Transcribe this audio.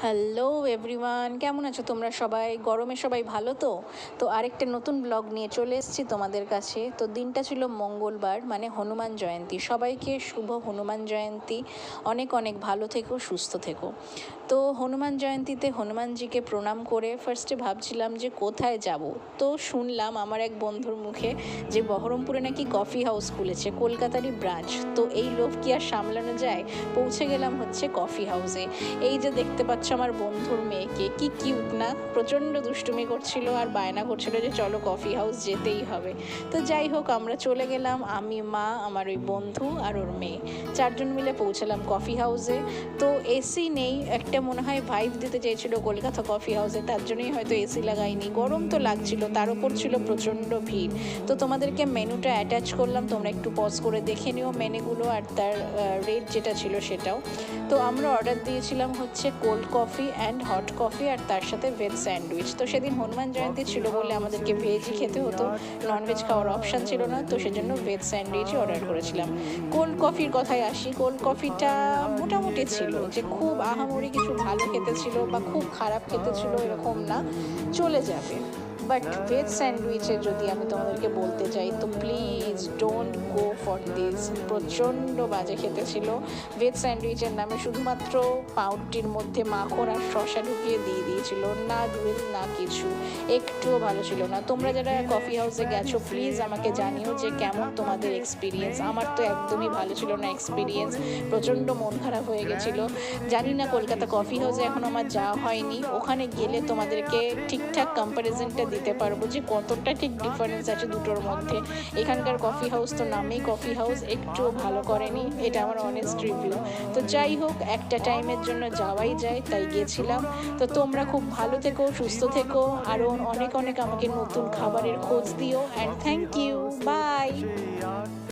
Hello everyone, কেমন আছো তোমরা সবাই? গরমে সবাই ভালো তো? তো আরেকটা নতুন ব্লগ নিয়ে চলে এসেছি তোমাদের কাছে। তো দিনটা ছিল মঙ্গলবার, মানে হনুমান জয়ন্তী। সবাইকে শুভ হনুমান জয়ন্তী। অনেক অনেক ভালো থেকো, সুস্থ থেকো। তো হনুমান জয়ন্তীতে হনুমানজিকে প্রণাম করে ফার্স্টে ভাবছিলাম যে কোথায় যাব। তো শুনলাম আমার এক বন্ধুর মুখে যে বহরমপুরে নাকি কফি হাউস খুলেছে, কলকাতারই ব্রাঞ্চ। তো এই লোভ কি আর সামলানো যায়? পৌঁছে গেলাম হচ্ছে কফি হাউসে। এই যে দেখতে পাচ্ছ আমার বন্ধুর মেয়েকে, কি কিউট না? প্রচণ্ড দুষ্টুমি করছিল আর বায়না করছিল যে চলো কফি হাউস যেতেই হবে। তো যাই হোক, আমরা চলে গেলাম, আমি, মা, আমার ওই বন্ধু আর ওর মেয়ে, চারজন মিলে পৌঁছালাম কফি হাউসে। তো এসি নেই, একটা মনে হয় ভাইব দিতে চেয়েছিল কলকাতা কফি হাউসে, তার জন্যই হয়তো এসি লাগাইনি। গরম তো লাগছিল, তার উপর ছিল প্রচণ্ড ভিড়। তো তোমাদেরকে মেনুটা অ্যাটাচ করলাম, তোমরা একটু পজ করে দেখে নিও মেনুগুলো আর তার রেট যেটা ছিল সেটাও। তো আমরা অর্ডার দিয়েছিলাম হচ্ছে cold coffee and hot coffee আর তার সাথে ভেজ স্যান্ডউইচ। তো সেদিন হনুমান জয়ন্তী ছিল বলে আমাদেরকে ভেজই খেতে হতো, ননভেজ খাওয়ার অপশান ছিল না, তো সেজন্য ভেজ স্যান্ডউইচই অর্ডার করেছিলাম। কোল্ড কফির কথায় আসি, কোল্ড কফিটা মোটামুটি ছিল, যে খুব আহামরি কিছু ভালো খেতে ছিল বা খুব খারাপ খেতে ছিল এরকম না, চলে যাবে। বাট ভেজ স্যান্ডউইচে যদি আমি তোমাদেরকে বলতে চাই তো please don't go for this, প্রচণ্ড বাজে খেতে ছিল। ভেজ স্যান্ডউইচের নামে শুধুমাত্র পাউরুটির মধ্যে মাখন আর শসা ঢুকিয়ে দিয়ে দিয়েছিল, না গ্রিল না কিছু, একটুও ভালো ছিল না। তোমরা যারা কফি হাউসে গেছো প্লিজ আমাকে জানিও যে কেমন তোমাদের এক্সপিরিয়েন্স। আমার তো একদমই ভালো ছিল না এক্সপিরিয়েন্স, প্রচণ্ড মন খারাপ হয়ে গেছিলো। জানি না কলকাতা কফি হাউসে এখন আমার যাওয়া হয়নি, ওখানে গেলে তোমাদেরকে ঠিকঠাক কম্প্যারিজনটা দিতে পারবো যে কতটা ঠিক ডিফারেন্স আছে দুটোর মধ্যে। এখানকার কফি হাউস তো নামেই কফি হাউস, একটুও ভালো করেনি, এটা আমার অনেস্ট রিভিউ। তো যাই হোক, একটা টাইমের জন্য যাওয়াই যায়, তাই গেছিলাম। তো তোমরা খুব ভালো থেকো, সুস্থ থেকো, আরও অনেক অনেক আমাকে নতুন খাবারের খোঁজ দিও। And thank you, by.